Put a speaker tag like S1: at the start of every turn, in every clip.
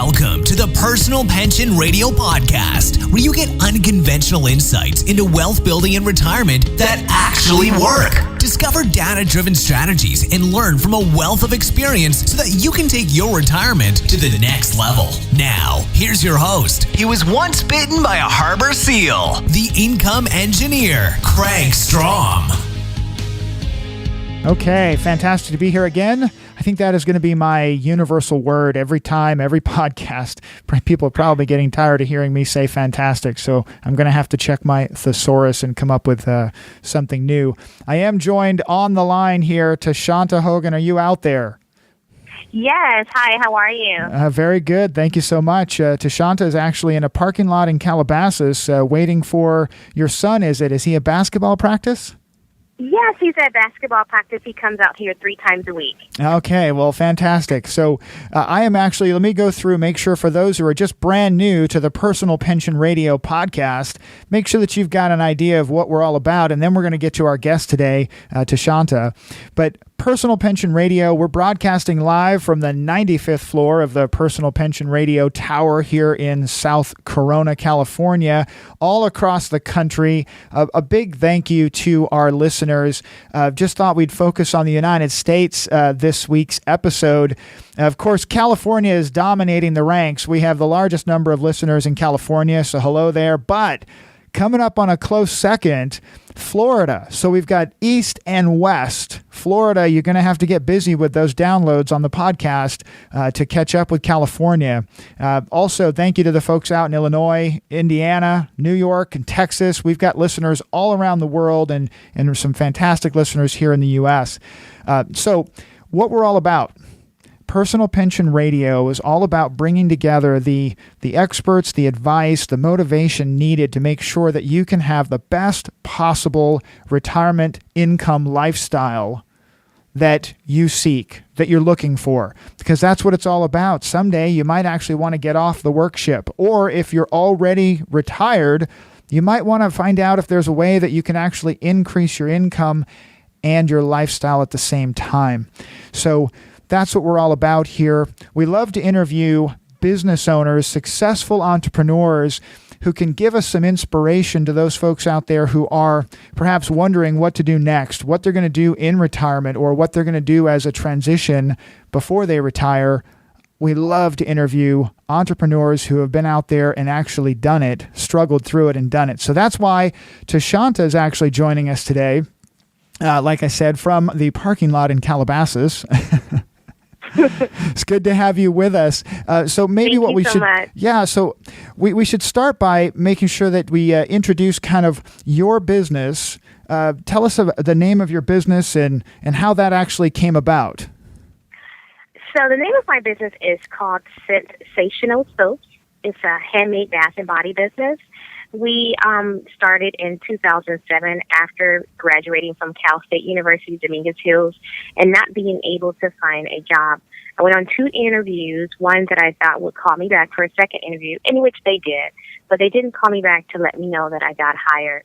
S1: Welcome to the Personal Pension Radio Podcast, where you get unconventional insights into wealth building and retirement that actually work. Discover data-driven strategies and learn from a wealth of experience so that you can take your retirement to the next level. Now, here's your host. He was once bitten by a harbor seal, the income engineer, Kraig Strom.
S2: Okay, fantastic to be here again. I think that is going to be my universal word every time, every podcast. People are probably getting tired of hearing me say fantastic, so I'm going to have to check my thesaurus and come up with something new. I am joined on the line here. Toushanta Hogan, are you out there?
S3: Yes. Hi, how are you?
S2: Very good. Thank you so much. Toushanta is actually in a parking lot in Calabasas waiting for your son, is it? Is he at basketball practice?
S3: Yes, he's at basketball practice. He comes out here 3 times a week.
S2: Okay, well, fantastic. So I am actually, let me go through, make sure for those who are just brand new to the Personal Pension Radio podcast, make sure that you've got an idea of what we're all about, and then we're going to get to our guest today, Toushanta. But Personal Pension Radio, we're broadcasting live from the 95th floor of the Personal Pension Radio Tower here in South Corona, California, all across the country. A big thank you to our listeners. Just thought we'd focus on the United States this week's episode. Of course, California is dominating the ranks. We have the largest number of listeners in California, so hello there. But coming up on a close second, Florida. So we've got East and West. Florida, you're going to have to get busy with those downloads on the podcast to catch up with California. Also, thank you to the folks out in Illinois, Indiana, New York, and Texas. We've got listeners all around the world and some fantastic listeners here in the U.S. So what we're all about. Personal Pension Radio is all about bringing together the experts, the advice, the motivation needed to make sure that you can have the best possible retirement income lifestyle that you seek, that you're looking for, because that's what it's all about. Someday you might actually want to get off the work ship, or if you're already retired, you might want to find out if there's a way that you can actually increase your income and your lifestyle at the same time. So that's what we're all about here. We love to interview business owners, successful entrepreneurs who can give us some inspiration to those folks out there who are perhaps wondering what to do next, what they're going to do in retirement, or what they're going to do as a transition before they retire. We love to interview entrepreneurs who have been out there and actually done it, struggled through it and done it. So that's why Toushanta is actually joining us today. Like I said, from the parking lot in Calabasas. It's good to have you with us. So maybe
S3: Thank
S2: what
S3: you
S2: we
S3: so
S2: should,
S3: much.
S2: So we should start by making sure that we introduce kind of your business. Tell us the name of your business and how that actually came about.
S3: So the name of my business is called Sensational Soaps. It's a handmade bath and body business. We started in 2007 after graduating from Cal State University, Dominguez Hills, and not being able to find a job. I went on 2 interviews, one that I thought would call me back for a second interview, in which they did, but they didn't call me back to let me know that I got hired.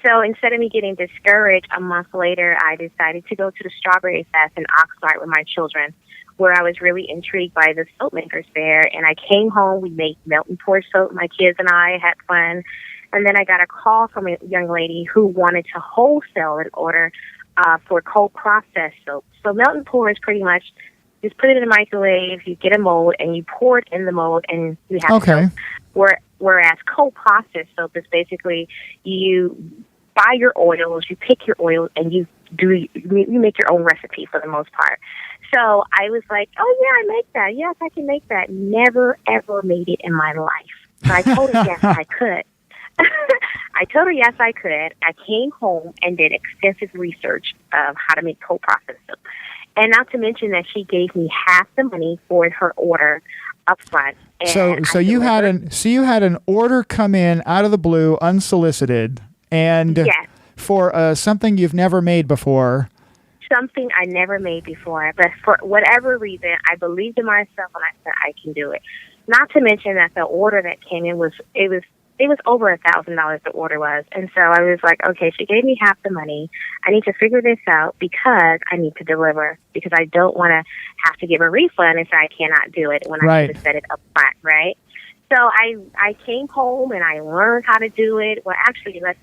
S3: So instead of me getting discouraged, a month later, I decided to go to the Strawberry Fest in Oxnard with my children, where I was really intrigued by the soap makers there. And I came home, we made melt and pour soap, my kids and I had fun. And then I got a call from a young lady who wanted to wholesale an order for cold processed soap. So melt and pour is pretty much just put it in the microwave, you get a mold, and you pour it in the mold, and you have soap. Whereas cold processed soap is basically you buy your oils, you pick your oils, and you make your own recipe for the most part. So I was like, oh, yeah, I make that. Yes, I can make that. Never, ever made it in my life. So I told her, yes, I could. I told her, yes, I could. I came home and did extensive research of how to make cold processed soap. And not to mention that she gave me half the money for her order up front.
S2: So you had an order come in out of the blue, unsolicited, and
S3: yes,
S2: for something you've never made before.
S3: Something I never made before, but for whatever reason, I believed in myself and I said I can do it. Not to mention that the order that came in was over $1,000. The order was, and so I was like, okay, she gave me half the money. I need to figure this out because I need to deliver, because I don't want to have to give a refund and say I cannot do it when I should have said it up front. right? So I came home and I learned how to do it. Well, actually, let's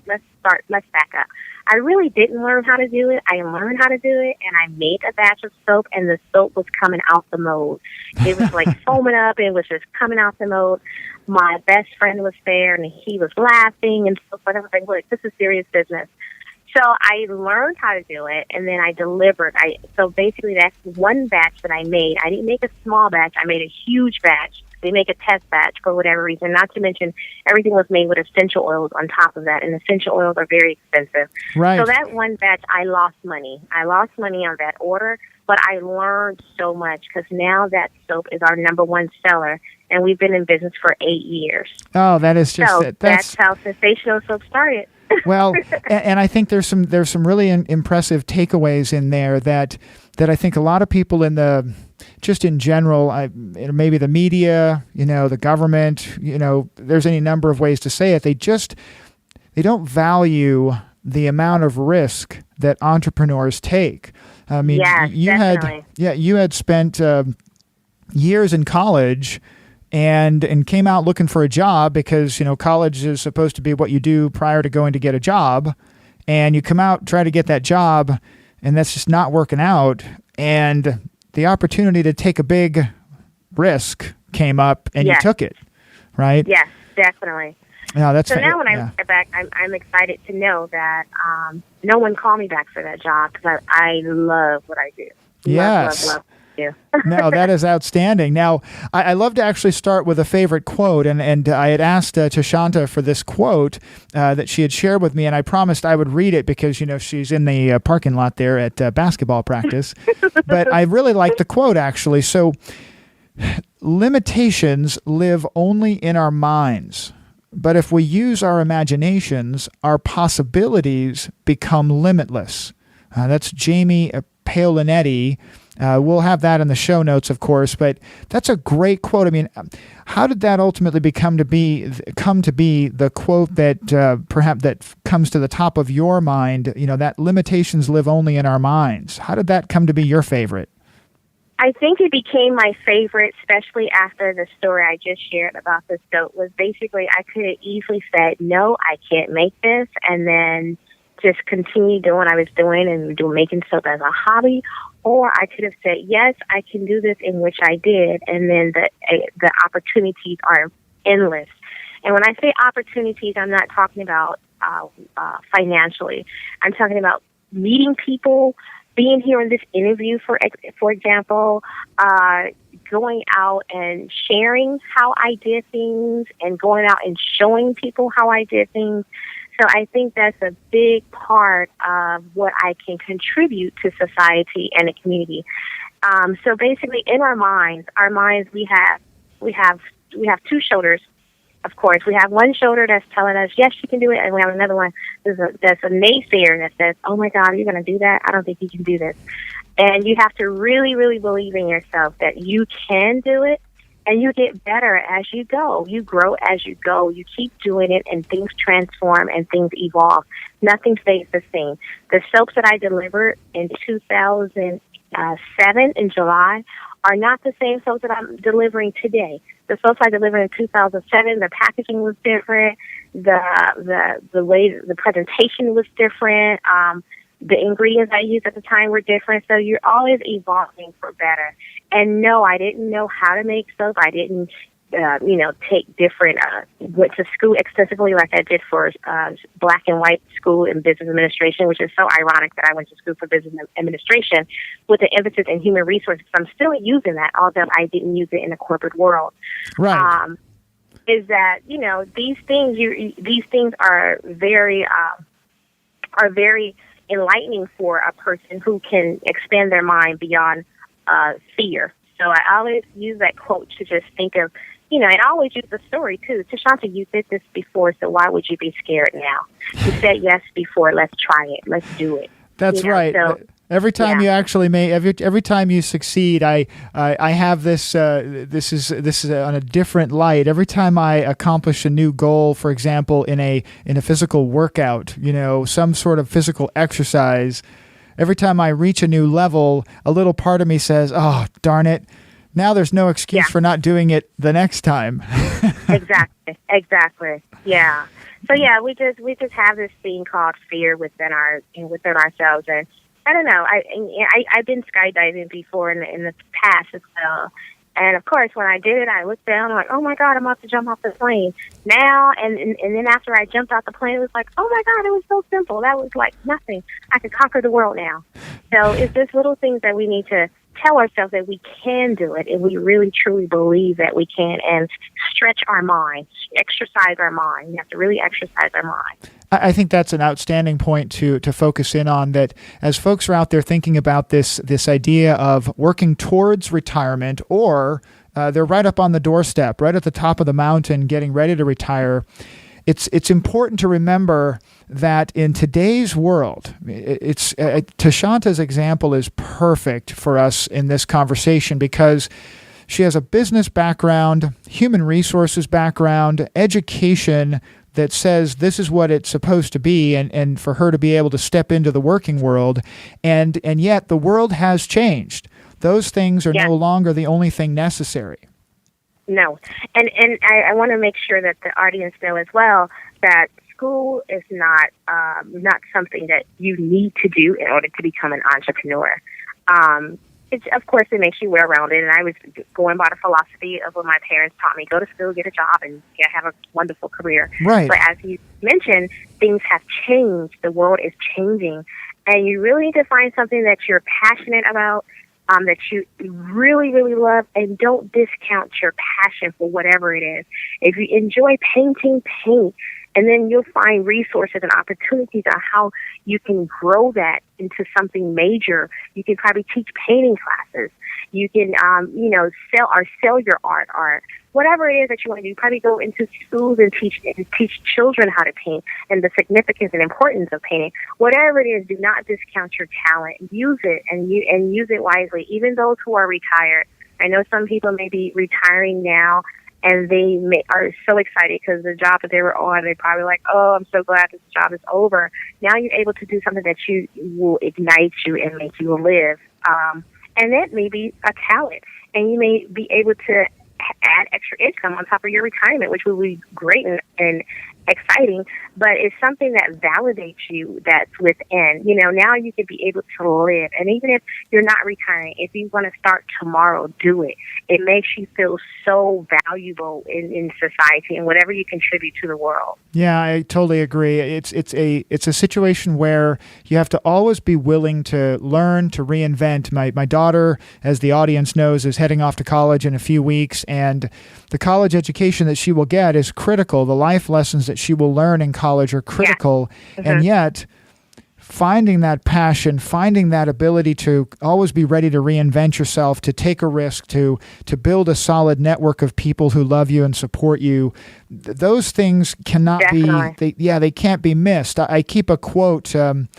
S3: back up. I really didn't learn how to do it. I learned how to do it, and I made a batch of soap, and the soap was coming out the mold. It was like foaming up, and it was just coming out the mold. My best friend was there, and he was laughing and so forth. I was like, look, this is serious business. So I learned how to do it, and then I delivered. So basically, that's one batch that I made. I didn't make a small batch. I made a huge batch. They make a test batch for whatever reason. Not to mention, everything was made with essential oils on top of that, and essential oils are very expensive.
S2: Right.
S3: So that one batch, I lost money. I lost money on that order, but I learned so much because now that soap is our number one seller, and we've been in business for 8 years.
S2: Oh, that is just
S3: so that's how Sensational Soap started.
S2: Well, and I think there's some really impressive takeaways in there that I think a lot of people just in general, maybe the media, the government, there's any number of ways to say it. They don't value the amount of risk that entrepreneurs take. I mean,
S3: yes,
S2: you had spent years in college and came out looking for a job because, college is supposed to be what you do prior to going to get a job. And you come out, try to get that job, and that's just not working out. And the opportunity to take a big risk came up, and you took it, right?
S3: Yes, definitely.
S2: No, that's
S3: so now when I'm back, I'm excited to know that no one called me back for that job because I love what I do.
S2: Yes.
S3: Love.
S2: No, that is outstanding. Now, I love to actually start with a favorite quote, and I had asked Toushanta for this quote that she had shared with me, and I promised I would read it because, she's in the parking lot there at basketball practice. But I really like the quote, actually. So, limitations live only in our minds, but if we use our imaginations, our possibilities become limitless. That's Jamie Paolinetti. We'll have that in the show notes, of course, but that's a great quote. I mean, how did that ultimately come to be the quote that perhaps that comes to the top of your mind, that limitations live only in our minds? How did that come to be your favorite?
S3: I think it became my favorite, especially after the story I just shared about the soap, was basically I could have easily said, no, I can't make this, and then just continue doing what I was doing and making soap as a hobby. Or I could have said, yes, I can do this, in which I did, and then the opportunities are endless. And when I say opportunities, I'm not talking about financially. I'm talking about meeting people, being here in this interview, for example, going out and sharing how I did things and going out and showing people how I did things. So I think that's a big part of what I can contribute to society and the community. So basically, in our minds, we have two shoulders. Of course, we have one shoulder that's telling us, yes, you can do it, and we have another one that's a naysayer that says, oh my God, you're going to do that? I don't think you can do this. And you have to really, really believe in yourself that you can do it. And you get better as you go. You grow as you go. You keep doing it, and things transform and things evolve. Nothing stays the same. The soaps that I delivered in 2007 in July are not the same soaps that I'm delivering today. The soaps I delivered in 2007, the packaging was different. The way the presentation was different. The ingredients I used at the time were different, so you're always evolving for better. And no, I didn't know how to make soap. I didn't, take different, went to school extensively like I did for black and white school in business administration, which is so ironic that I went to school for business administration with an emphasis in human resources. I'm still using that, although I didn't use it in the corporate world.
S2: Right.
S3: Is that, these things are very enlightening for a person who can expand their mind beyond fear. So I always use that quote to just think of, and I always use the story too. Toushanta, you did this before, so why would you be scared now? You said yes before. Let's try it. Let's do it.
S2: That's right. So, every time you actually every time you succeed, I have this. This is on a different light. Every time I accomplish a new goal, for example, in a physical workout, some sort of physical exercise. Every time I reach a new level, a little part of me says, "Oh, darn it! Now there's no excuse for not doing it the next time.
S3: Exactly. Yeah. So yeah, we just have this thing called fear within ourselves, and I don't know. I've been skydiving before in the past as well. And of course, when I did it, I looked down, I'm like, oh my God, I'm about to jump off the plane. Now, and then after I jumped off the plane, it was like, oh my God, it was so simple. That was like nothing. I could conquer the world now. So it's just little things that we need to tell ourselves that we can do it, and we really truly believe that we can, and stretch our mind, exercise our mind. We have to really exercise our mind.
S2: I think that's an outstanding point to focus in on, that as folks are out there thinking about this idea of working towards retirement, or they're right up on the doorstep, right at the top of the mountain, getting ready to retire. It's important to remember that in today's world, Toushanta's example is perfect for us in this conversation, because she has a business background, human resources background, education that says this is what it's supposed to be, and for her to be able to step into the working world, and yet the world has changed. Those things are no longer the only thing necessary.
S3: No. And I want to make sure that the audience know as well that school is not something that you need to do in order to become an entrepreneur. Of course, it makes you well-rounded, and I was going by the philosophy of what my parents taught me: go to school, get a job, and have a wonderful career.
S2: Right.
S3: But as you mentioned, things have changed. The world is changing, and you really need to find something that you're passionate about, that you really, really love, and don't discount your passion for whatever it is. If you enjoy painting, paint. And then you'll find resources and opportunities on how you can grow that into something major. You can probably teach painting classes. You can, sell your art, whatever it is that you want to do. Probably go into schools and teach children how to paint and the significance and importance of painting. Whatever it is, do not discount your talent. Use it and use it wisely. Even those who are retired. I know some people may be retiring now, and they are so excited because the job that they were on, they're probably like, oh, I'm so glad this job is over. Now you're able to do something that you will ignite you and make you live. And that may be a talent. And you may be able to add extra income on top of your retirement, which will be great and exciting, but it's something that validates you, that's within. Now you can be able to live. And even if you're not retiring, if you want to start tomorrow, do it. It makes you feel so valuable in society and whatever you contribute to the world.
S2: Yeah, I totally agree. It's a situation where you have to always be willing to learn, to reinvent. My daughter, as the audience knows, is heading off to college in a few weeks, and the college education that she will get is critical. The life lessons that she will learn in college are critical. Yeah. And yet, finding that passion, finding that ability to always be ready to reinvent yourself, to take a risk, to build a solid network of people who love you and support you, those things cannot they can't be missed. I keep a quote on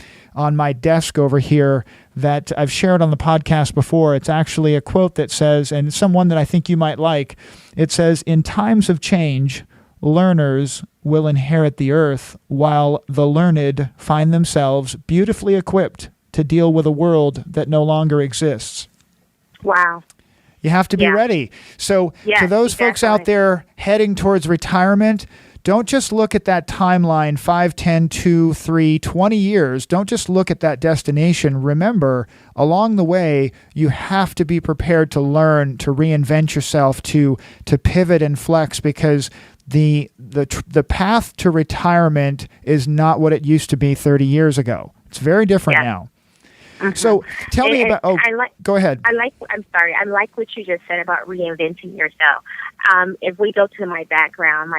S2: my desk over here that I've shared on the podcast before. It's actually a quote that says, and someone that I think you might like, it says, "In times of change, learners will inherit the earth, while the learned find themselves beautifully equipped to deal with a world that no longer exists."
S3: Wow.
S2: You have to be ready. So to those folks out there heading towards retirement, don't just look at that timeline, 5, 10, 2, 3, 20 years. Don't just look at that destination. Remember, along the way, you have to be prepared to learn, to reinvent yourself, to pivot and flex, because the path to retirement is not what it used to be 30 years ago. It's very different now. Mm-hmm. So tell me about. Go ahead. I like what you just said about reinventing yourself. If we go to my background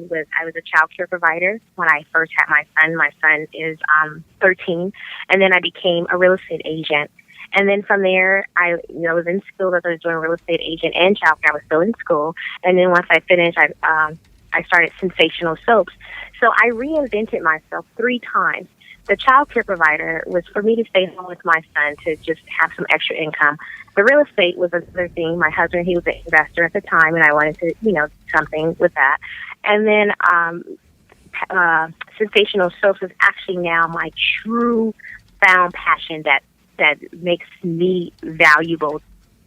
S2: was I was a child care provider when I first had my son. My son is 13, and then I became a real estate agent. And then from there, I was in school as I was doing real estate agent and child care. I was still in school. And then once I finished, I started Sensational Soaps. So I reinvented myself 3 times. The child care provider was for me to stay home with my son to just have some extra income. The real estate was another thing. My husband, he was an investor at the time, and I wanted to, do something with that. And then Sensational Soaps is actually now my true found passion that makes me valuable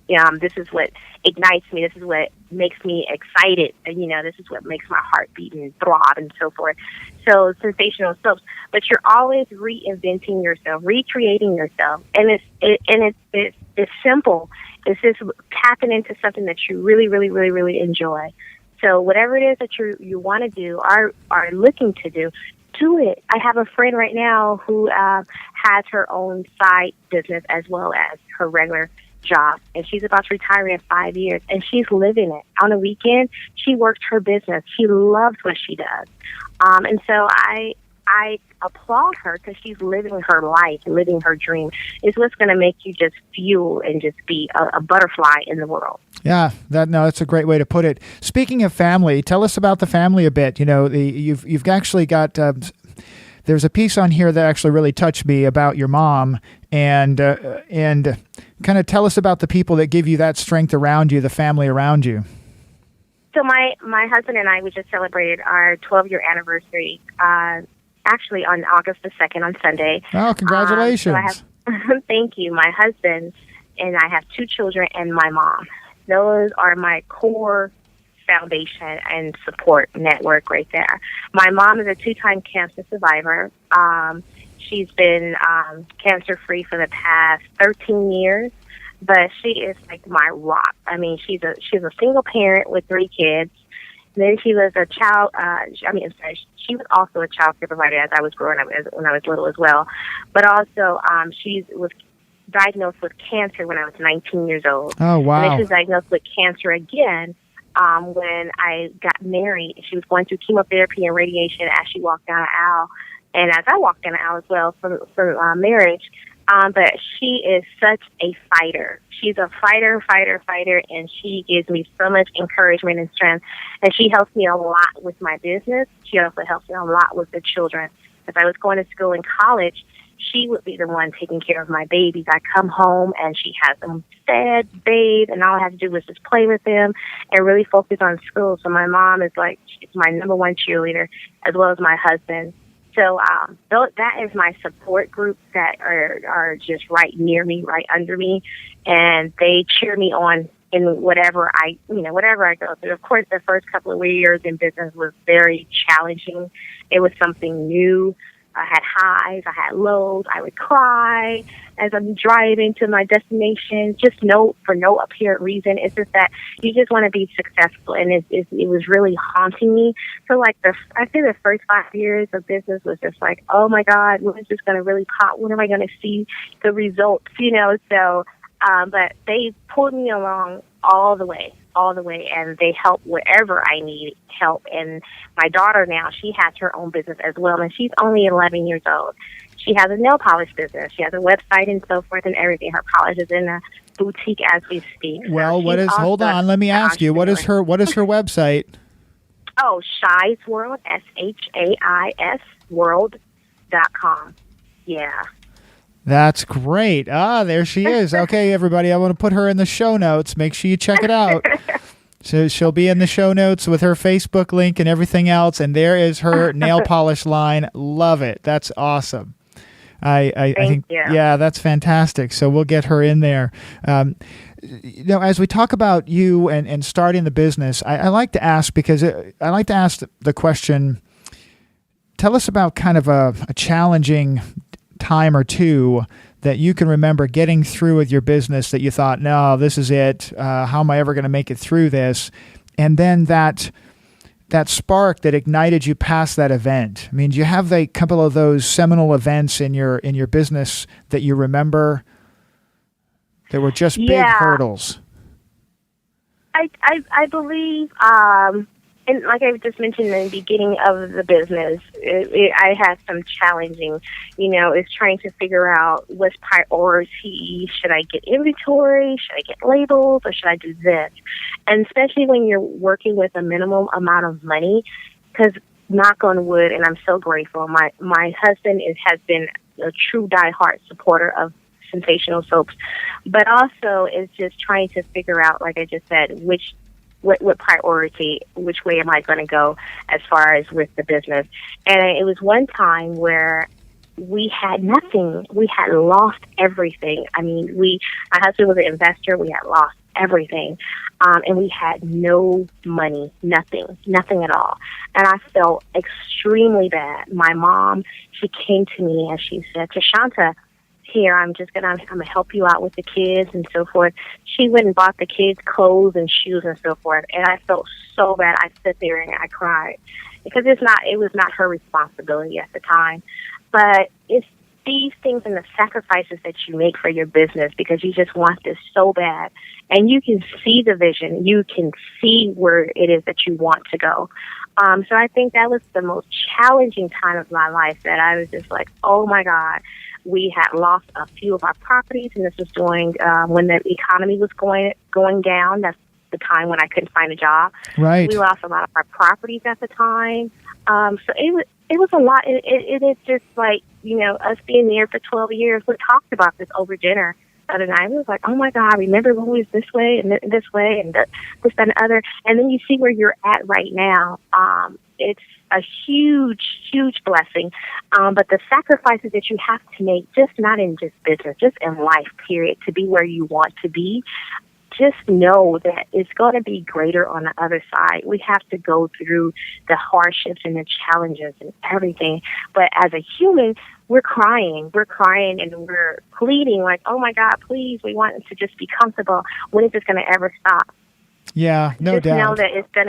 S3: This is what ignites me. This is what makes me excited. And, this is what makes my heart beat and throb and so forth. So sensational soaps, but you're always reinventing yourself, recreating yourself, and it's simple. It's just tapping into something that you really, really, really, really enjoy. So whatever it is that you want to do, are looking to do it. I have a friend right now who has her own side business as well as her regular job, and she's about to retire in 5 years, and she's living it. On the weekend, she works her business. She loves what she does, and so I applaud her because she's living her life, living her dream. It's what's going to make you just fuel and just be a butterfly in the world.
S2: Yeah, that's a great way to put it. Speaking of family, tell us about the family a bit. You've actually got. There's a piece on here that actually really touched me about your mom, and kind of tell us about the people that give you that strength around you, the family around you.
S3: So my husband and I, we just celebrated our 12-year anniversary, actually on August the 2nd on Sunday.
S2: Oh, congratulations.
S3: Thank you. My husband and I have 2 children and my mom. Those are my core foundation and support network right there. My mom is a 2-time cancer survivor. She's been cancer-free for the past 13 years, but she is like my rock. I mean, she's a single parent with 3 kids. Then she was a child. She was also a child care provider as I was growing up, when I was little as well. But also, she was diagnosed with cancer when I was 19 years old.
S2: Oh, wow.
S3: And then she was diagnosed with cancer again when I got married. She was going through chemotherapy and radiation as she walked down the aisle, and as I walked down the aisle as well from marriage. But she is such a fighter. She's a fighter, and she gives me so much encouragement and strength. And she helps me a lot with my business. She also helps me a lot with the children. As I was going to school and college, she would be the one taking care of my babies. I come home and she has them fed, bathed, and all I have to do was just play with them and really focus on school. So my mom is she's my number one cheerleader, as well as my husband. So that is my support group that are just right near me, right under me, and they cheer me on in whatever I go through. Of course, the first couple of years in business was very challenging. It was something new. I had highs, I had lows. I would cry as I'm driving to my destination, for no apparent reason. It's just that you just want to be successful, and it was really haunting me. So I think the first 5 years of business was just like, oh my God, when is this going to really pop? When am I going to see the results? So, but they pulled me along all the way, and they help wherever I need help. And my daughter now, she has her own business as well, and she's only 11 years old. She has a nail polish business. She has a website and so forth and everything. Her polish is in a boutique as we speak.
S2: Well, hold on, let me ask you, what is her website?
S3: Oh, Shai's World, SHAIS World.com. Yeah.
S2: That's great. There she is. Okay, everybody, I want to put her in the show notes. Make sure you check it out. So she'll be in the show notes with her Facebook link and everything else, and there is her nail polish line. Love it. That's awesome. I think, yeah, that's fantastic. So we'll get her in there. As we talk about you and starting the business, I like to ask, because I like to ask the question, tell us about kind of a challenging time or two that you can remember getting through with your business that you thought, no, this is it. How am I ever going to make it through this? And then that spark that ignited you past that event. I mean, do you have a couple of those seminal events in your business that you remember that were just big hurdles?
S3: I believe, and like I just mentioned in the beginning of the business, I had some challenging, it's trying to figure out what's priority. Should I get inventory? Should I get labels? Or should I do this? And especially when you're working with a minimum amount of money, because knock on wood, and I'm so grateful, my husband has been a true diehard supporter of sensational soaps, but also is just trying to figure out, like I just said, what priority, which way am I going to go as far as with the business. And it was one time where we had nothing. We had lost everything. I mean, my husband was an investor. We had lost everything. And we had no money, nothing at all. And I felt extremely bad. My mom, she came to me and she said, Toushanta, here, I'm gonna help you out with the kids and so forth. She went and bought the kids clothes and shoes and so forth. And I felt so bad. I sat there and I cried because it was not her responsibility at the time. But it's these things and the sacrifices that you make for your business because you just want this so bad. And you can see the vision. You can see where it is that you want to go. So I think that was the most challenging time of my life that I was just like, oh, my God. We had lost a few of our properties, and this was during when the economy was going down. That's the time when I couldn't find a job.
S2: Right.
S3: We lost a lot of our properties at the time. So it was a lot. It is just like, us being there for 12 years. We talked about this over dinner the other night. We was like, oh, my God, remember when we was this way and this way and this, that, and the other. And then you see where you're at right now. It's a huge blessing. But the sacrifices that you have to make, just not in just business, just in life, period, to be where you want to be, just know that it's going to be greater on the other side. We have to go through the hardships and the challenges and everything. But as a human, we're crying and we're pleading like, oh my God, please, we want it to just be comfortable. When is this going to ever stop?
S2: Yeah, no doubt.
S3: Just know that it's going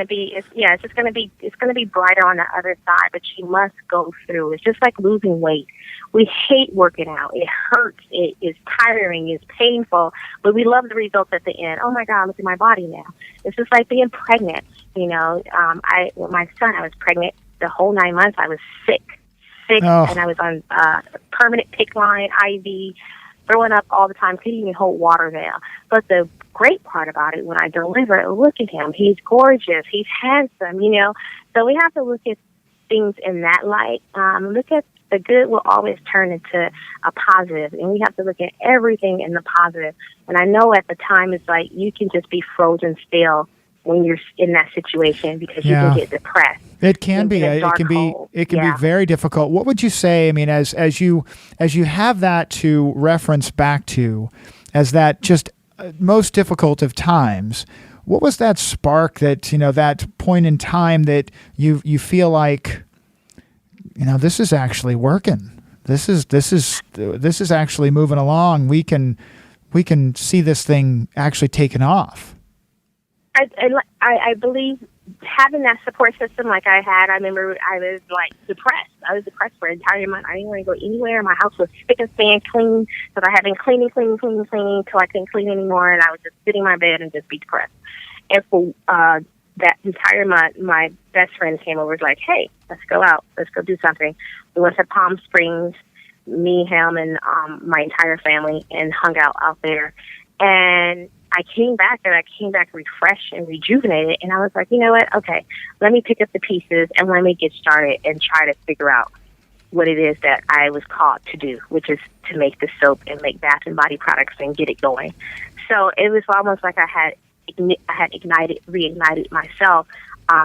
S3: to be brighter on the other side, but you must go through. It's just like losing weight. We hate working out. It hurts. It is tiring. It's painful, but we love the results at the end. Oh my God, look at my body now. It's just like being pregnant. With my son, I was pregnant the whole 9 months. I was sick, and I was on permanent PICC line, IV, throwing up all the time. Couldn't even hold water there. But the great part about it, when I deliver, look at him. He's gorgeous. He's handsome, So we have to look at things in that light. Look at the good will always turn into a positive, and we have to look at everything in the positive. And I know at the time it's like you can just be frozen still when you're in that situation because you can get depressed.
S2: It can be. It can be very difficult. What would you say? I mean, as you have that to reference back to, as that just most difficult of times, what was that spark that that point in time that you feel like this is actually working? This is actually moving along. We can see this thing actually taking off.
S3: I believe having that support system like I had, I remember I was like depressed. I was depressed for an entire month. I didn't want to go anywhere. My house was spick and span clean because I had been cleaning till I couldn't clean anymore, and I would just sit in my bed and just be depressed. And for that entire month, my best friend came over and was like, hey, let's go out. Let's go do something. We went to Palm Springs, me, him, and my entire family, and hung out there. And I came back refreshed and rejuvenated. And I was like, you know what? Okay, let me pick up the pieces and let me get started and try to figure out what it is that I was called to do, which is to make the soap and make bath and body products and get it going. So it was almost like I had reignited myself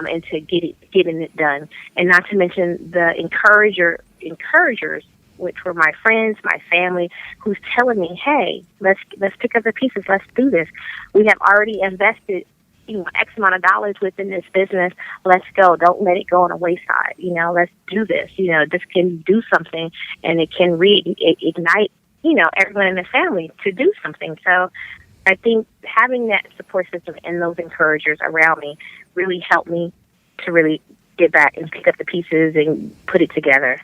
S3: into getting it done. And not to mention the encouragers, which were my friends, my family, who's telling me, hey, let's pick up the pieces, let's do this. We have already invested, X amount of dollars within this business. Let's go. Don't let it go on the wayside. Let's do this. This can do something, and it can ignite, everyone in the family to do something. So I think having that support system and those encouragers around me really helped me to really get back and pick up the pieces and put it together.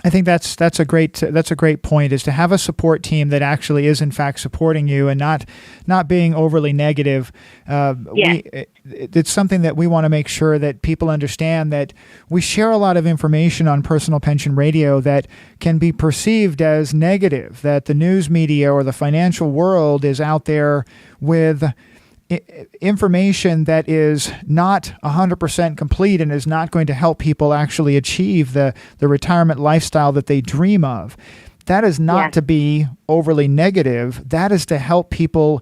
S2: I think that's a great point, is to have a support team that actually is in fact supporting you and not being overly negative. It's something that we want to make sure that people understand, that we share a lot of information on Personal Pension Radio that can be perceived as negative, that the news media or the financial world is out there with information that is not 100% complete and is not going to help people actually achieve the retirement lifestyle that they dream of. That is not to be overly negative. That is to help people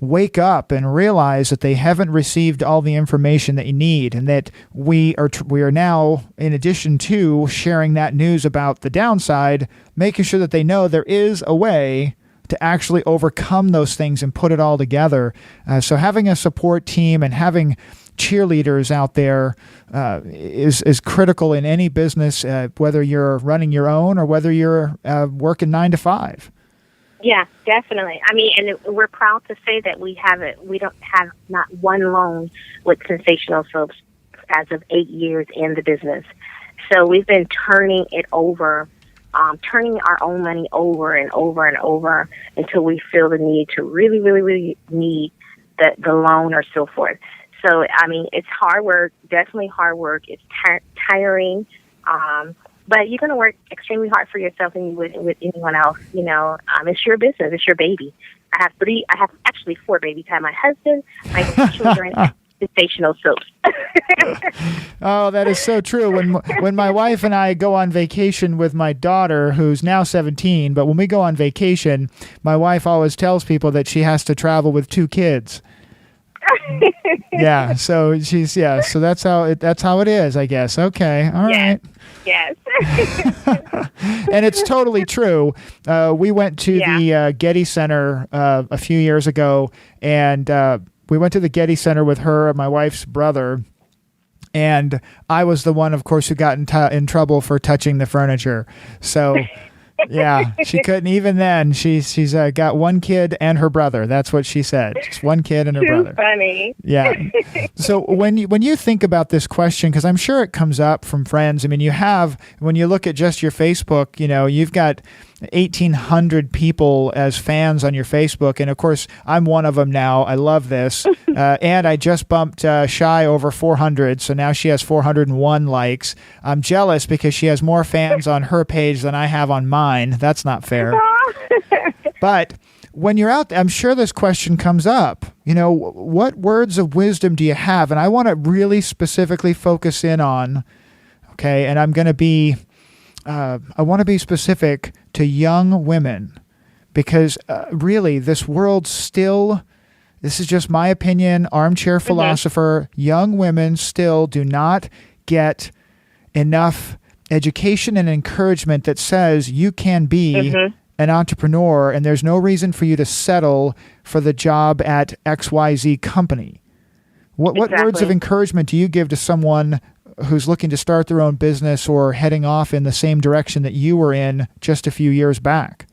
S2: wake up and realize that they haven't received all the information that you need, and that we are now, in addition to sharing that news about the downside, making sure that they know there is a way to actually overcome those things and put it all together. So having a support team and having cheerleaders out there is critical in any business, whether you're running your own or whether you're working 9 to 5.
S3: Yeah, definitely. I mean, and we're proud to say that we don't have not one loan with Sensational Soaps as of 8 years in the business. So we've been turning it over, turning our own money over and over and over until we feel the need to really, really, really need the loan or so forth. So, I mean, it's hard work, definitely hard work. It's tiring. But you're going to work extremely hard for yourself than you would with anyone else. You know, it's your business. It's your baby. I have actually 4 babies. I have my husband, my 2 children, and Sensational Soaps.
S2: Oh, that is so true. When my wife and I go on vacation with my daughter, who's now 17, but when we go on vacation, my wife always tells people that she has to travel with 2 kids. Yeah, so so that's how it is, I guess. Okay, all right.
S3: Yes.
S2: And it's totally true. We went to the Getty Center a few years ago, and we went to the Getty Center with her and my wife's brother. And I was the one, of course, who got in trouble for touching the furniture. So, yeah, she couldn't. Even then, she's got 1 kid and her brother. That's what she said. Just 1 kid and her brother.
S3: Too funny.
S2: Yeah. So when you think about this question, because I'm sure it comes up from friends. I mean, when you look at just your Facebook, you know, you've got 1,800 people as fans on your Facebook. And of course, I'm one of them now. I love this. And I just bumped Shy over 400. So now she has 401 likes. I'm jealous because she has more fans on her page than I have on mine. That's not fair. But when you're out, I'm sure this question comes up. You know, what words of wisdom do you have? And I want to really specifically focus in on, okay, and I'm going to be, I want to be specific to young women, because really this world still, this is just my opinion, armchair philosopher, young women still do not get enough education and encouragement that says you can be an entrepreneur and there's no reason for you to settle for the job at XYZ company. What words of encouragement do you give to someone who's looking to start their own business or heading off in the same direction that you were in just a few years back?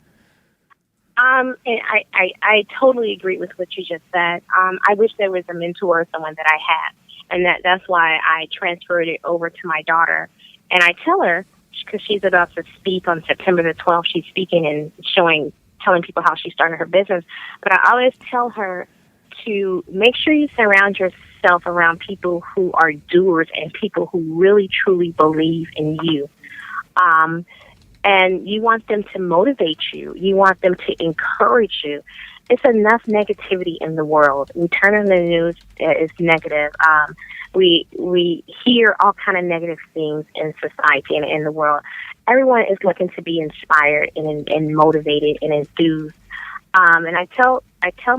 S3: And I totally agree with what you just said. I wish there was a mentor or someone that I had, and that's why I transferred it over to my daughter. And I tell her, because she's about to speak on September the 12th, she's speaking and telling people how she started her business. But I always tell her to make sure you surround yourself around people who are doers and people who really, truly believe in you. And you want them to motivate you. You want them to encourage you. It's enough negativity in the world. We turn on the news, it's negative. We hear all kind of negative things in society and in the world. Everyone is looking to be inspired and motivated and enthused. And I tell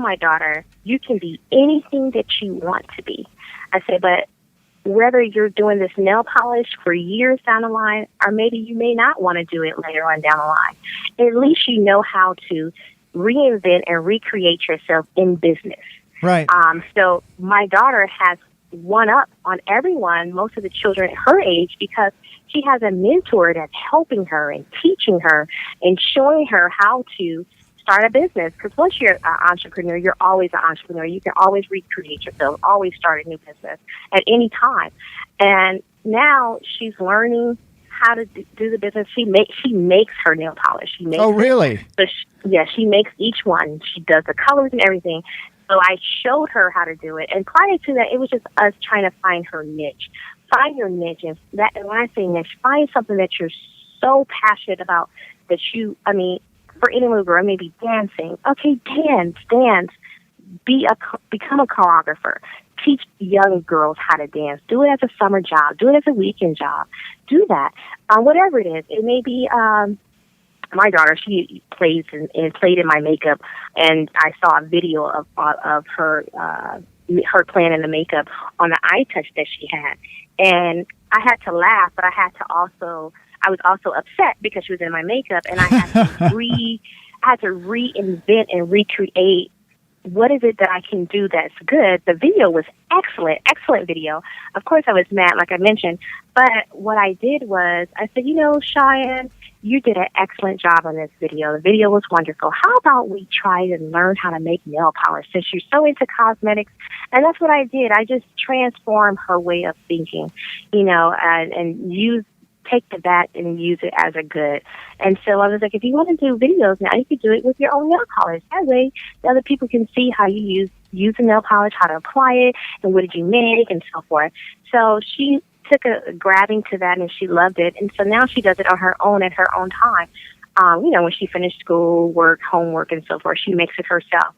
S3: my daughter, you can be anything that you want to be. I say, but whether you're doing this nail polish for years down the line, or maybe you may not want to do it later on down the line, at least you know how to reinvent and recreate yourself in business.
S2: Right.
S3: So my daughter has one up on everyone, most of the children at her age, because she has a mentor that's helping her and teaching her and showing her how to start a business. Because once you're an entrepreneur, you're always an entrepreneur. You can always recreate yourself, always start a new business at any time. And now she's learning how to do the business. She makes her nail polish.
S2: Oh, really?
S3: She makes each one. She does the colors and everything. So I showed her how to do it. And prior to that, it was just us trying to find her niche. Find your niche. And when I say niche, find something that you're so passionate about that for any little girl, maybe dancing. Okay, dance. Become a choreographer. Teach young girls how to dance. Do it as a summer job. Do it as a weekend job. Do that. Whatever it is. It may be my daughter, she plays and played in my makeup, and I saw a video of her playing in the makeup on the eye touch that she had, and I had to laugh, but I was also upset because she was in my makeup, and I had to reinvent and recreate what is it that I can do that's good. The video was excellent video. Of course, I was mad, like I mentioned, but what I did was I said, Cheyenne, you did an excellent job on this video. The video was wonderful. How about we try to learn how to make nail polish since you're so into cosmetics? And that's what I did. I just transformed her way of thinking, and take the bad and use it as a good. And so I was like, if you want to do videos now, you could do it with your own nail polish. That way, the other people can see how you use the nail polish, how to apply it, and what did you make, and so forth. So she took a grabbing to that, and she loved it. And so now she does it on her own at her own time. When she finished school, work, homework, and so forth, she makes it herself.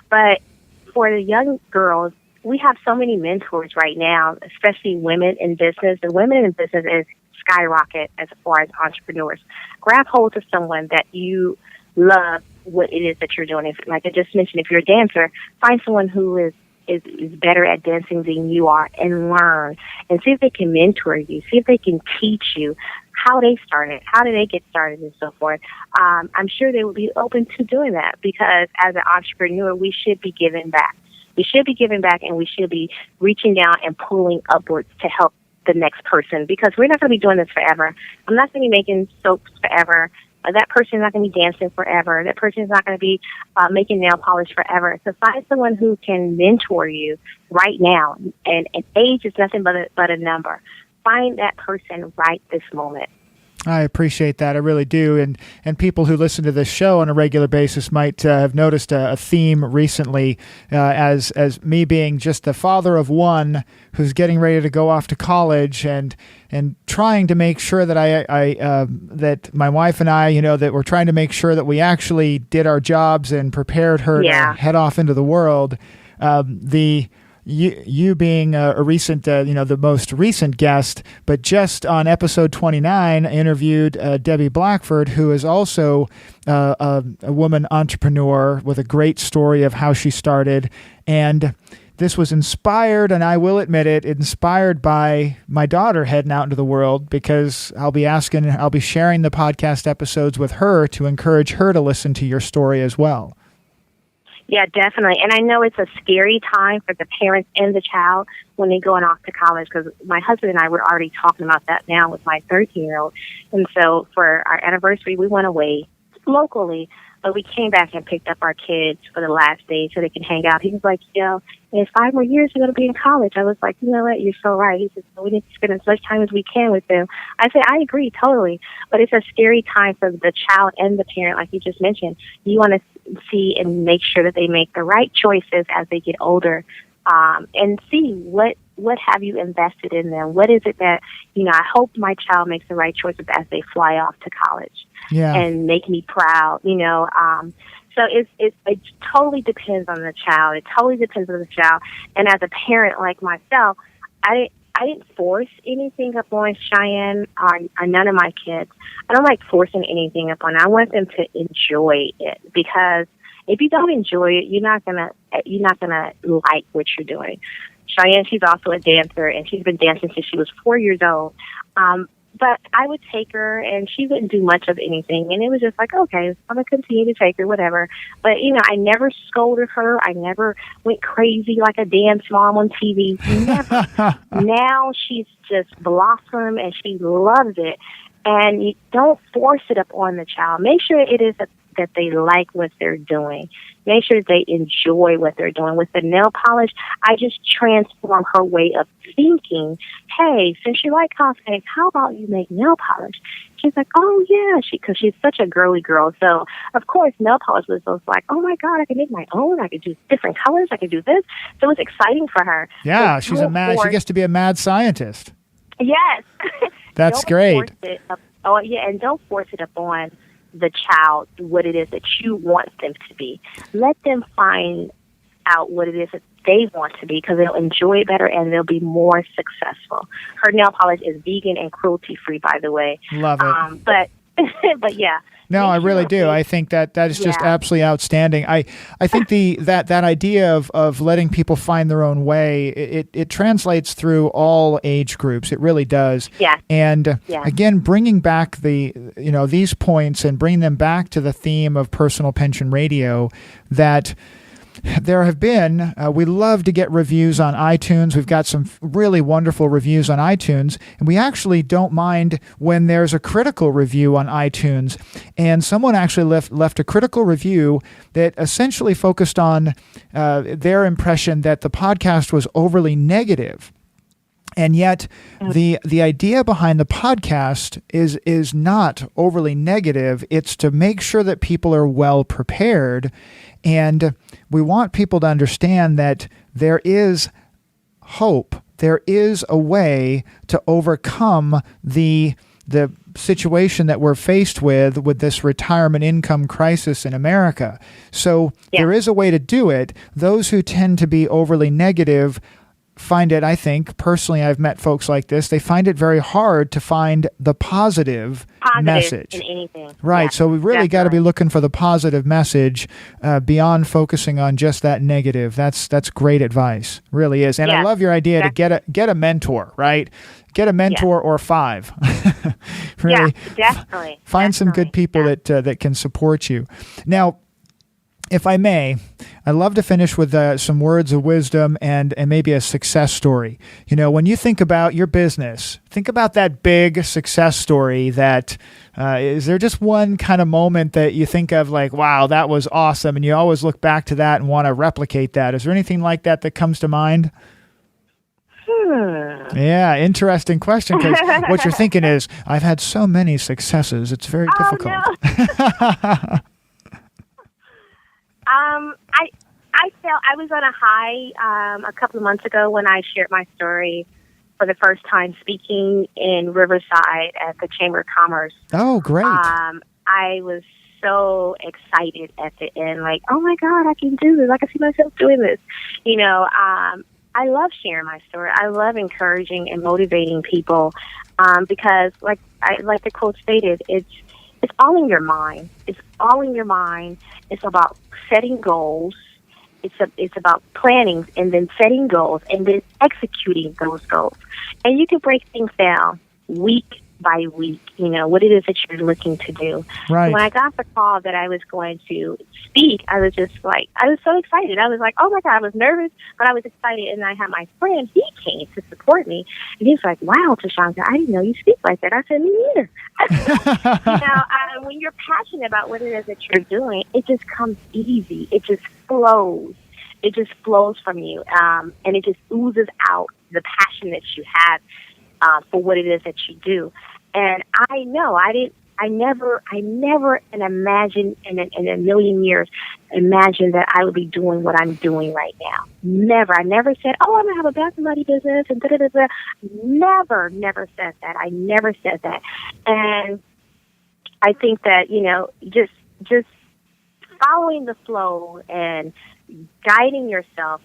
S3: But for the young girls, we have so many mentors right now, especially women in business. The women in business is skyrocket as far as entrepreneurs. Grab hold of someone that you love what it is that you're doing. If, like I just mentioned, if you're a dancer, find someone who is better at dancing than you are and learn and see if they can mentor you, see if they can teach you how they started, how did they get started, and so forth. I'm sure they will be open to doing that because as an entrepreneur, we should be giving back. We should be giving back, and we should be reaching down and pulling upwards to help the next person, because we're not going to be doing this forever. I'm not going to be making soaps forever. That person is not going to be dancing forever. That person is not going to be making nail polish forever. So find someone who can mentor you right now. And age is nothing but a number. Find that person right this moment.
S2: I appreciate that. I really do. And people who listen to this show on a regular basis might have noticed a theme recently as me being just the father of one who's getting ready to go off to college and trying to make sure that that my wife and I, that we're trying to make sure that we actually did our jobs and prepared her to head off into the world. You being a recent, the most recent guest, but just on episode 29, I interviewed Debbie Blackford, who is also a woman entrepreneur with a great story of how she started. And this was inspired, and I will admit it, inspired by my daughter heading out into the world, because I'll be sharing the podcast episodes with her to encourage her to listen to your story as well.
S3: Yeah, definitely. And I know it's a scary time for the parents and the child when they're going off to college, because my husband and I were already talking about that now with my 13-year-old. And so for our anniversary, we went away locally, but we came back and picked up our kids for the last day so they can hang out. He was like, in 5 more years, you're going to be in college. I was like, you know what? You're so right. He said, we need to spend as much time as we can with them. I said, I agree totally. But it's a scary time for the child and the parent, like you just mentioned. You want to see and make sure that they make the right choices as they get older, and see what have you invested in them. What is it that, I hope my child makes the right choices as they fly off to college and make me proud, So it totally depends on the child. It totally depends on the child. And as a parent like myself, I didn't force anything upon Cheyenne or none of my kids. I don't like forcing anything upon them. I want them to enjoy it, because if you don't enjoy it, you're not gonna like what you're doing. Cheyenne, she's also a dancer, and she's been dancing since she was 4 years old. But I would take her, and she wouldn't do much of anything. And it was just like, okay, I'm going to continue to take her, whatever. But, I never scolded her. I never went crazy like a dance mom on TV. Never. Now she's just blossomed, and she loves it. And you don't force it up on the child. Make sure it is that they like what they're doing. Make sure they enjoy what they're doing. With the nail polish, I just transform her way of thinking. Hey, since you like cosmetics, how about you make nail polish? She's like, oh, yeah, because she's such a girly girl. So, of course, nail polish was like, oh, my God, I can make my own. I could do different colors. I could do this. So it was exciting for her.
S2: Yeah, she gets to be a mad scientist.
S3: Yes.
S2: That's great.
S3: And don't force it upon the child what it is that you want them to be. Let them find out what it is that they want to be, because they'll enjoy it better and they'll be more successful. Her nail polish is vegan and cruelty-free, by the way.
S2: Love it.
S3: But But yeah.
S2: No, I really do. I think that is just absolutely outstanding. I think that idea of letting people find their own way, it translates through all age groups. It really does.
S3: Yeah.
S2: And again, bringing back these points and bringing them back to the theme of Personal Pension Radio, that there have been, we love to get reviews on iTunes. We've got some really wonderful reviews on iTunes, and we actually don't mind when there's a critical review on iTunes. And someone actually left a critical review that essentially focused on their impression that the podcast was overly negative. And yet, the idea behind the podcast is not overly negative. It's to make sure that people are well prepared. And we want people to understand that there is hope. There is a way to overcome the situation that we're faced with this retirement income crisis in America. So there is a way to do it. Those who tend to be overly negative find it, I think, personally, I've met folks like this, they find it very hard to find the positive message
S3: in anything.
S2: Right. So we really got to be looking for the positive message beyond focusing on just that negative. That's great advice. Really is. And I love your idea to get a mentor, right? Get a mentor or 5. Really,
S3: definitely.
S2: Find some good people that can support you. Now, if I may, I'd love to finish with some words of wisdom and maybe a success story. When you think about your business, think about that big success story that, is there just one kind of moment that you think of like, wow, that was awesome, and you always look back to that and want to replicate that? Is there anything like that comes to mind? Yeah, interesting question, because what you're thinking is, I've had so many successes, it's very difficult.
S3: No. I felt I was on a high a couple of months ago when I shared my story for the first time speaking in Riverside at the Chamber of Commerce.
S2: Oh, great.
S3: I was so excited at the end, like, oh my God, I can do this. I can see myself doing this. I love sharing my story. I love encouraging and motivating people because, like the quote stated, it's all in your mind. It's all in your mind. It's about setting goals. It's about planning and then setting goals and then executing those goals. And you can break things down week by week, what it is that you're looking to do.
S2: Right.
S3: When I got the call that I was going to speak, I was just like, I was so excited. I was like, oh my God, I was nervous, but I was excited. And I had my friend, he came to support me. And he was like, wow, Toushanta, I didn't know you speak like that. I said, me neither. When you're passionate about what it is that you're doing, it just comes easy. It just flows. It just flows from you. And it just oozes out the passion that you have for what it is that you do. And I know I never imagined in a million years imagined that I would be doing what I'm doing right now. Never. I never said, oh, I'm going to have a bath and body business and da-da-da-da. Never said that. I never said that. And I think that, just following the flow and guiding yourself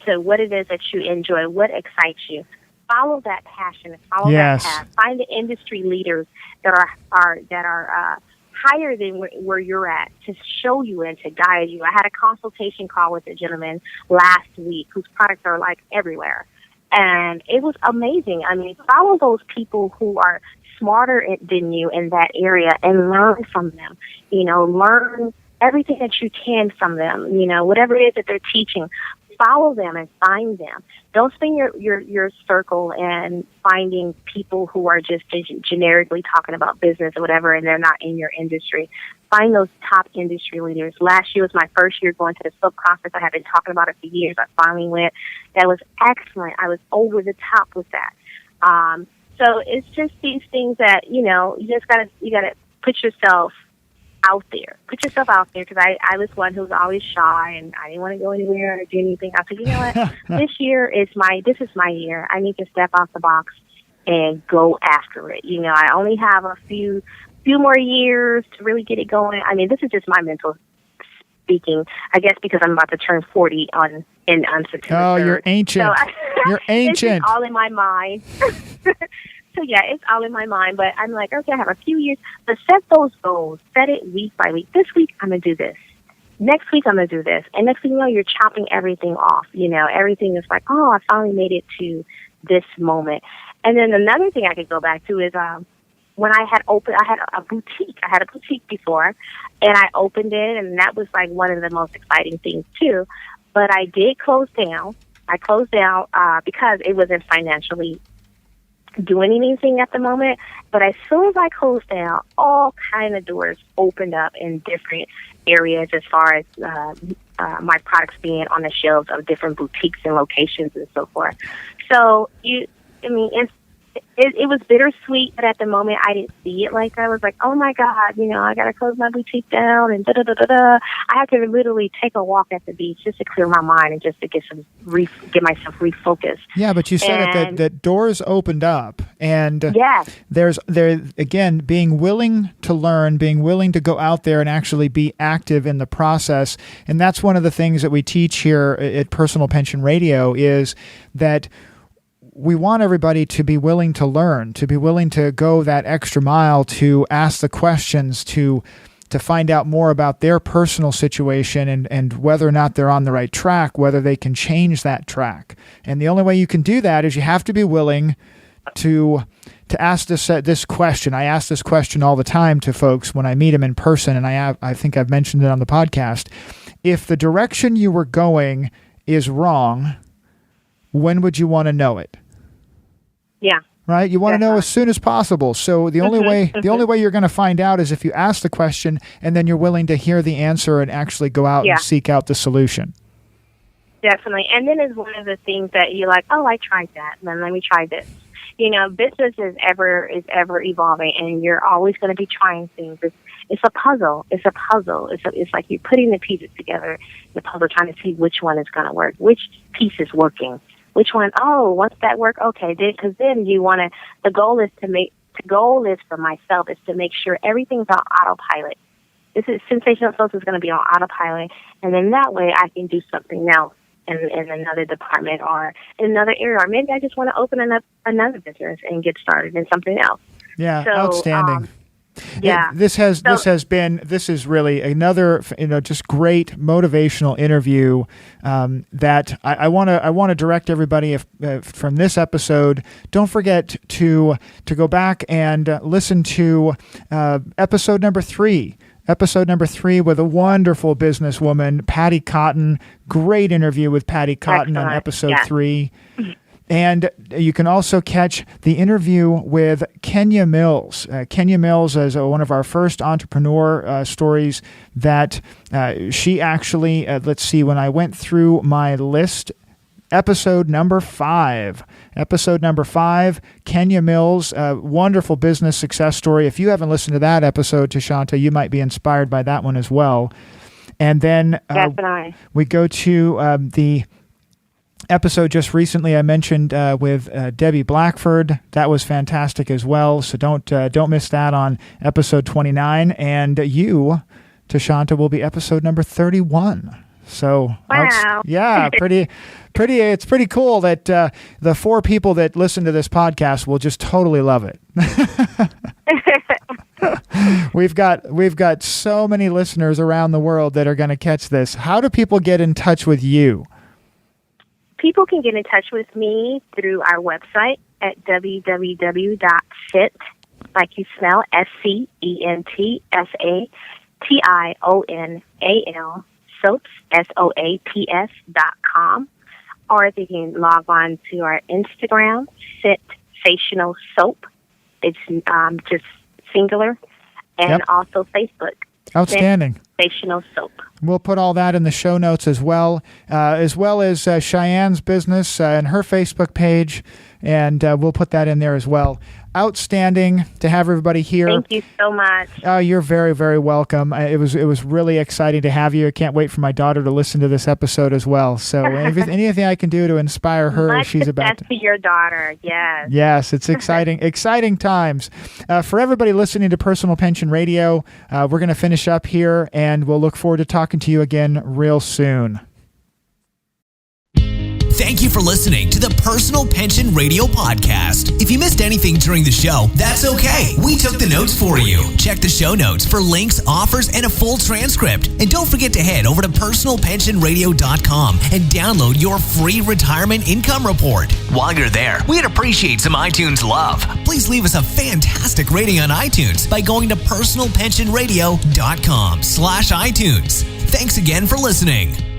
S3: to what it is that you enjoy, what excites you. Follow that passion. Follow that path. Find the industry leaders that are higher than where you're at to show you and to guide you. I had a consultation call with a gentleman last week whose products are like everywhere, and it was amazing. I mean, follow those people who are smarter than you in that area and learn from them. Learn everything that you can from them. Whatever it is that they're teaching. Follow them and find them. Don't spend your circle and finding people who are just generically talking about business or whatever, and they're not in your industry. Find those top industry leaders. Last year was my first year going to the SILP conference. I had been talking about it for years. I finally went. That was excellent. I was over the top with that. So it's just these things that, you gotta put yourself out there. Put yourself out there, because I was one who was always shy and I didn't want to go anywhere or do anything. I said, you know what? This is my year. I need to step out the box and go after it. I only have a few more years to really get it going. I mean, this is just my mental speaking, I guess, because I'm about to turn 40 on September 3rd.
S2: Oh, you're ancient.
S3: So
S2: you're ancient.
S3: It's all in my mind. So yeah, it's all in my mind, but I'm like, okay, I have a few years, but set those goals. Set it week by week. This week, I'm going to do this. Next week, I'm going to do this. And next thing you know, you're chopping everything off. Everything is like, oh, I finally made it to this moment. And then another thing I could go back to is when I had a boutique. I had a boutique before, and I opened it, and that was like one of the most exciting things too. But I did close down. I closed down because it wasn't financially doing anything at the moment. But as soon as I closed down, all kind of doors opened up in different areas as far as my products being on the shelves of different boutiques and locations and so forth. So it was bittersweet, but at the moment I didn't see it like that. I was like, oh my God, I got to close my boutique down and da-da-da-da-da. I had to literally take a walk at the beach just to clear my mind and just to get myself refocused.
S2: Yeah, but you said that doors opened up, and
S3: yes.
S2: there again, being willing to learn, being willing to go out there and actually be active in the process. And that's one of the things that we teach here at Personal Pension Radio is that we want everybody to be willing to learn, to be willing to go that extra mile, to ask the questions, to find out more about their personal situation and whether or not they're on the right track, whether they can change that track. And the only way you can do that is you have to be willing to ask this question. I ask this question all the time to folks when I meet them in person, and I think I've mentioned it on the podcast. If the direction you were going is wrong, when would you want to know it?
S3: Yeah.
S2: Right? You want to know as soon as possible. So the only way you're going to find out is if you ask the question and then you're willing to hear the answer and actually go out and seek out the solution.
S3: Definitely. And then it's one of the things that you're like, oh, I tried that. Then let me try this. Business is ever evolving, and you're always going to be trying things. It's a puzzle. It's a puzzle. It's like you're putting the pieces together, the puzzle, trying to see which one is going to work, which piece is working. Which one? Oh, once that work, okay. Because then you want to. The goal is for myself is to make sure everything's on autopilot. This is Sensational Soaps is going to be on autopilot, and then that way I can do something else in another department or in another area, or maybe I just want to open another business and get started in something else.
S2: Yeah, so, outstanding.
S3: Yeah,
S2: this is really another just great motivational interview that I want to direct everybody from this episode. Don't forget to go back and listen to episode number 3. Episode number 3 with a wonderful businesswoman, Patty Cotton. Great interview with Patty Cotton on episode 3. And you can also catch the interview with Kenya Mills. Kenya Mills is one of our first entrepreneur stories that she actually, let's see, when I went through my list, episode number 5, Kenya Mills, wonderful business success story. If you haven't listened to that episode, Toushanta, you might be inspired by that one as well. And then we go to the episode just recently I mentioned with Debbie Blackford. That was fantastic as well. So don't miss that on episode 29. And you, Toushanta, will be episode number 31. So
S3: wow.
S2: Pretty. It's pretty cool that the 4 people that listen to this podcast will just totally love it. We've got so many listeners around the world that are going to catch this. How do people get in touch with you?
S3: People can get in touch with me through our website at www.scent, like you smell, SCENTSATIONAL, soaps, SOAPS.com. Or they can log on to our Instagram, Sensational Soap. It's just singular. And also Facebook.
S2: Outstanding.
S3: Sensational Soap.
S2: We'll put all that in the show notes as well as Cheyenne's business and her Facebook page, and we'll put that in there as well. Outstanding to have everybody here.
S3: Thank you so much.
S2: You're very, very welcome. It was really exciting to have you. I can't wait for my daughter to listen to this episode as well. So anything I can do to inspire her,
S3: much
S2: she's about
S3: to your daughter. Yes.
S2: Yes, it's exciting, exciting times. For everybody listening to Personal Pension Radio, we're going to finish up here, and we'll look forward to talking to you again real soon.
S1: Thank you for listening to the Personal Pension Radio Podcast. If you missed anything during the show, that's okay. We took the notes for you. Check the show notes for links, offers, and a full transcript. And don't forget to head over to personalpensionradio.com and download your free retirement income report. While you're there, we'd appreciate some iTunes love. Please leave us a fantastic rating on iTunes by going to personalpensionradio.com/iTunes. Thanks again for listening.